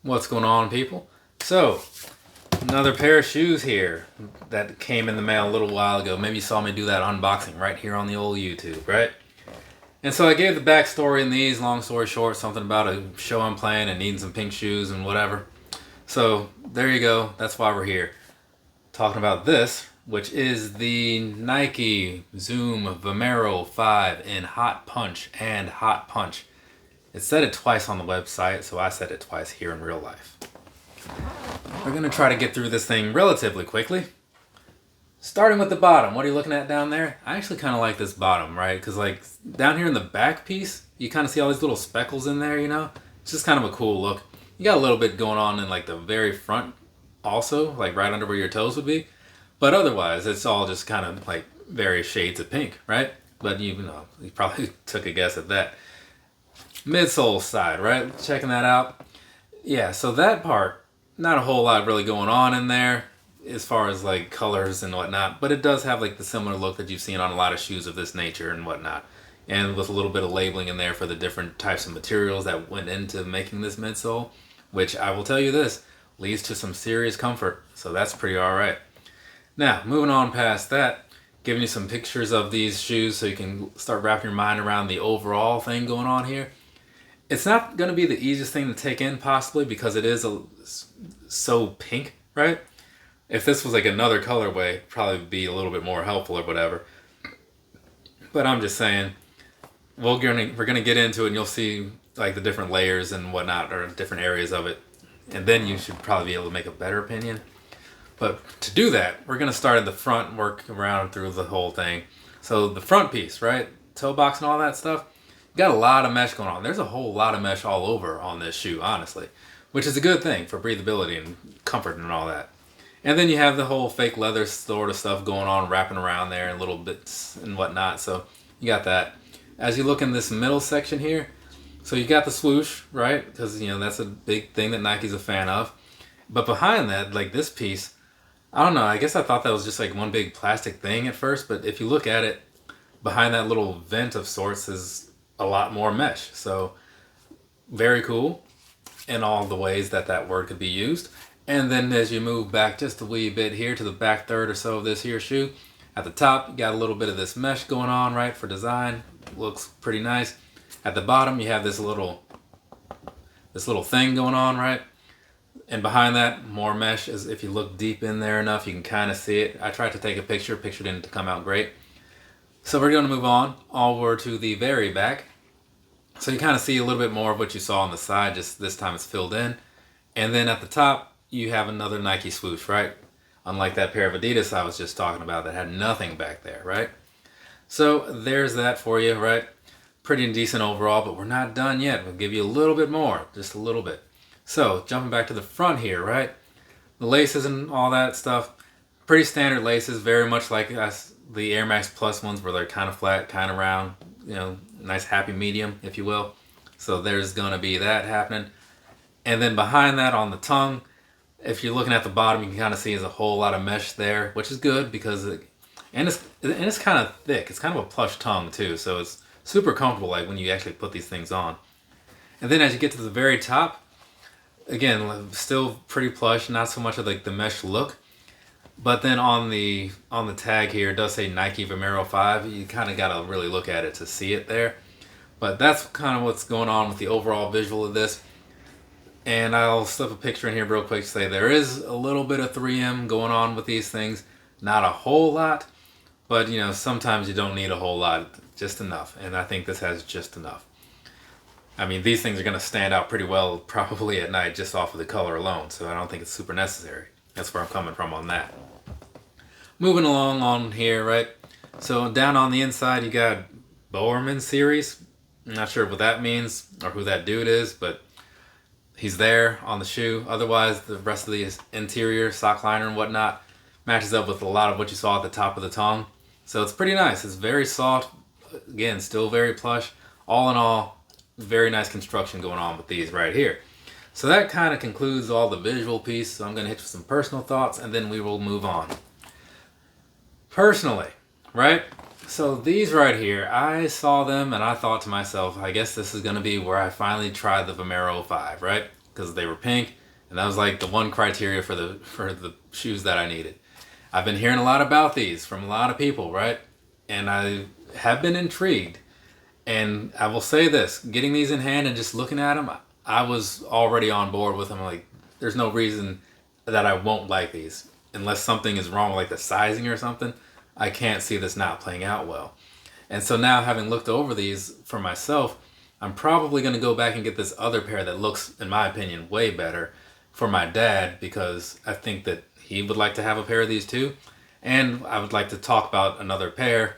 What's going on, people? So, another pair of shoes here that came in the mail a little while ago. Maybe you saw me do that unboxing right here on the old YouTube, right? And so I gave the backstory in these, long story short, something about a show I'm playing and needing some pink shoes and whatever. So, there you go. That's why we're here. Talking about this, which is the Nike Zoom Vomero 5 in Hot Punch and Hot Punch. It said it twice on the website, so I said it twice here in real life. We're going to try to get through this thing relatively quickly. Starting with the bottom. What are you looking at down there? I actually kind of like this bottom, right? Because like down here in the back piece, you kind of see all these little speckles in there, you know? It's just kind of a cool look. You got a little bit going on in like the very front also, like right under where your toes would be. But otherwise, it's all just kind of like various shades of pink, right? But you know, you probably took a guess at that. Midsole side, right? Checking that out. Yeah, so that part, not a whole lot really going on in there as far as like colors and whatnot, but it does have like the similar look that you've seen on a lot of shoes of this nature and whatnot. And with a little bit of labeling in there for the different types of materials that went into making this midsole, which I will tell you this, leads to some serious comfort. So that's pretty alright. Now, moving on past that, giving you some pictures of these shoes so you can start wrapping your mind around the overall thing going on here. It's not going to be the easiest thing to take in possibly because it is so pink, right? If this was like another colorway, it'd probably be a little bit more helpful or whatever. But I'm just saying, we're gonna get into it and you'll see like the different layers and whatnot or different areas of it. And then you should probably be able to make a better opinion. But to do that, we're going to start at the front and work around through the whole thing. So the front piece, right? Toe box and all that stuff. You got a lot of mesh going on. There's a whole lot of mesh all over on this shoe, honestly. Which is a good thing for breathability and comfort and all that. And then you have the whole fake leather sort of stuff going on, wrapping around there and little bits and whatnot. So you got that. As you look in this middle section here, so you got the swoosh, right? Because, you know, that's a big thing that Nike's a fan of. But behind that, like this piece, I don't know, I guess I thought that was just like one big plastic thing at first, but if you look at it, behind that little vent of sorts is a lot more mesh. So, very cool in all the ways that that word could be used. And then as you move back just a wee bit here to the back third or so of this here shoe, at the top, you got a little bit of this mesh going on, right, for design. Looks pretty nice. At the bottom, you have this little thing going on, right? And behind that, more mesh. As if you look deep in there enough, you can kind of see it. I tried to take a picture. Picture didn't come out great. So we're going to move on over to the very back. So you kind of see a little bit more of what you saw on the side, just this time it's filled in. And then at the top, you have another Nike swoosh, right? Unlike that pair of Adidas I was just talking about that had nothing back there, right? So there's that for you, right? Pretty decent overall, but we're not done yet. We'll give you a little bit more, just a little bit. So, jumping back to the front here, right? The laces and all that stuff, pretty standard laces, very much like the Air Max Plus ones where they're kind of flat, kind of round, you know, nice happy medium, if you will. So there's going to be that happening. And then behind that on the tongue, if you're looking at the bottom, you can kind of see there's a whole lot of mesh there, which is good because it's kind of thick. It's kind of a plush tongue too, so it's super comfortable like when you actually put these things on. And then as you get to the very top, again, still pretty plush, not so much of like the mesh look. But then on the tag here, it does say Nike Vomero 5. You kind of got to really look at it to see it there. But that's kind of what's going on with the overall visual of this. And I'll slip a picture in here real quick to say there is a little bit of 3M going on with these things. Not a whole lot, but you know, sometimes you don't need a whole lot, just enough. And I think this has just enough. I mean, these things are going to stand out pretty well probably at night just off of the color alone, so I don't think it's super necessary. That's where I'm coming from on that. Moving along on here, right? So down on the inside, you got Bowerman series. I'm not sure what that means or who that dude is, but he's there on the shoe. Otherwise, the rest of the interior, sock liner and whatnot, matches up with a lot of what you saw at the top of the tongue. So it's pretty nice. It's very soft. Again, still very plush. All in all, very nice construction going on with these right here. So that kind of concludes all the visual piece. So I'm going to hit you with some personal thoughts and then we will move on. Personally, right? So these right here, I saw them and I thought to myself, I guess this is going to be where I finally try the Vomero 5, right? because they were pink, and that was like the one criteria for the shoes that I needed. I've been hearing a lot about these from a lot of people, right? And I have been intrigued. And I will say this, getting these in hand and just looking at them, I was already on board with them. Like, there's no reason that I won't like these. Unless something is wrong with like the sizing or something, I can't see this not playing out well. And so now, having looked over these for myself, I'm probably going to go back and get this other pair that looks, in my opinion, way better for my dad, because I think that he would like to have a pair of these too. And I would like to talk about another pair,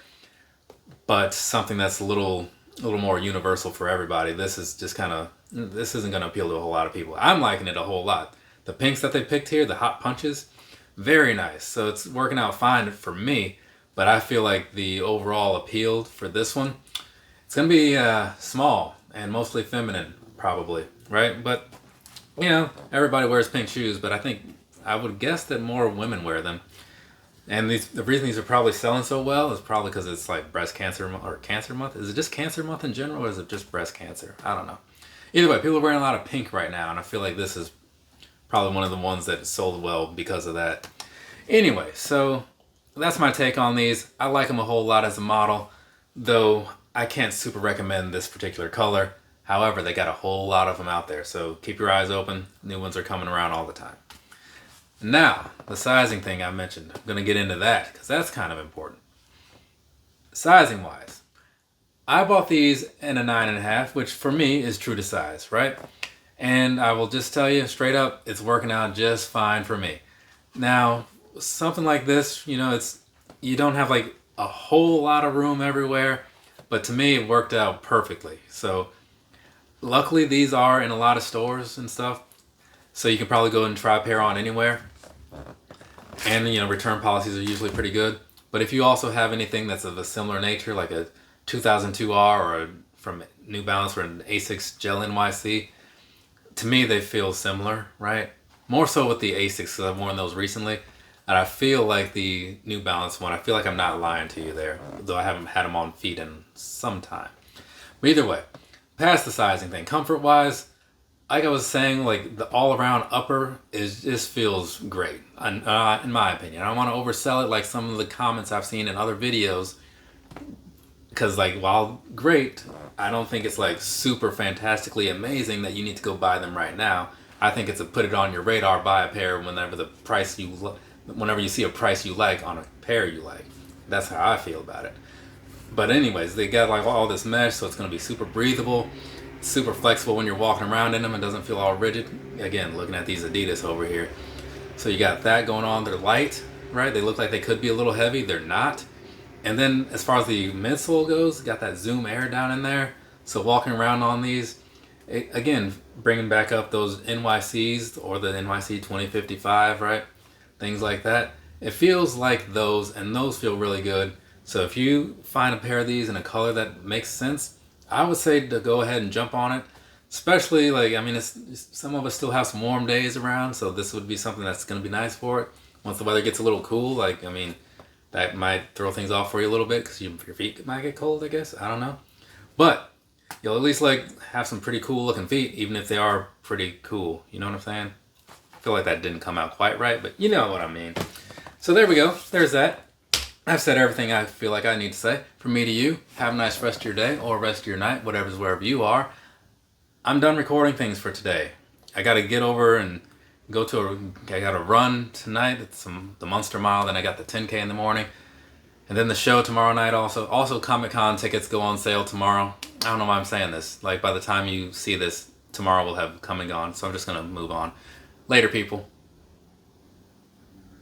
but something that's a little more universal for everybody. This is just this isn't going to appeal to a whole lot of people. I'm liking it a whole lot. The pinks that they picked here, the Hot Punches, very nice. So it's working out fine for me, but I feel like the overall appeal for this one, it's going to be small and mostly feminine, probably, right? But, you know, everybody wears pink shoes, but I would guess that more women wear them. And the reason these are probably selling so well is probably because it's like breast cancer or cancer month. Is it just cancer month in general, or is it just breast cancer? I don't know. Either way, people are wearing a lot of pink right now, and I feel like this is probably one of the ones that sold well because of that. Anyway, so that's my take on these. I like them a whole lot as a model, though I can't super recommend this particular color. However, they got a whole lot of them out there, so keep your eyes open. New ones are coming around all the time. Now, the sizing thing I mentioned, I'm going to get into that because that's kind of important. Sizing wise, I bought these in a 9.5, which for me is true to size, right? And I will just tell you straight up, it's working out just fine for me. Now, something like this, you know, you don't have like a whole lot of room everywhere, but to me it worked out perfectly. So luckily these are in a lot of stores and stuff, so you can probably go and try a pair on anywhere. And, you know, return policies are usually pretty good. But if you also have anything that's of a similar nature, like a 2002R or from New Balance or an Asics Gel NYC, to me they feel similar, right? More so with the Asics because I've worn those recently. And I feel like the New Balance one, I feel like I'm not lying to you there, though I haven't had them on feet in some time. But either way, past the sizing thing, comfort-wise, like I was saying, like the all-around upper just feels great, in my opinion. I don't want to oversell it like some of the comments I've seen in other videos, because like while great, I don't think it's like super fantastically amazing that you need to go buy them right now. I think it's a put it on your radar, buy a pair whenever you see a price you like on a pair you like. That's how I feel about it. But anyways, they got like all this mesh, so it's going to be super breathable. Super flexible when you're walking around in them. It doesn't feel all rigid. Again, looking at these Adidas over here. So you got that going on. They're light, right? They look like they could be a little heavy. They're not. And then as far as the midsole goes, got that Zoom Air down in there. So walking around on these, again, bringing back up those NYCs or the NYC 2055, right? Things like that. It feels like those, and those feel really good. So if you find a pair of these in a color that makes sense, I would say to go ahead and jump on it. Especially, like, I mean, some of us still have some warm days around, so this would be something that's going to be nice for it. Once the weather gets a little cool, like, I mean, that might throw things off for you a little bit because your feet might get cold, I guess. I don't know. But you'll at least, like, have some pretty cool looking feet, even if they are pretty cool. You know what I'm saying? I feel like that didn't come out quite right, but you know what I mean. So there we go. There's that. I've said everything I feel like I need to say. From me to you, have a nice rest of your day or rest of your night, wherever you are. I'm done recording things for today. I got to get over and I got to run tonight. It's the Munster Mile, then I got the 10K in the morning. And then the show tomorrow night also. Also, Comic-Con tickets go on sale tomorrow. I don't know why I'm saying this. Like, by the time you see this, tomorrow will have come and gone. So I'm just going to move on. Later, people.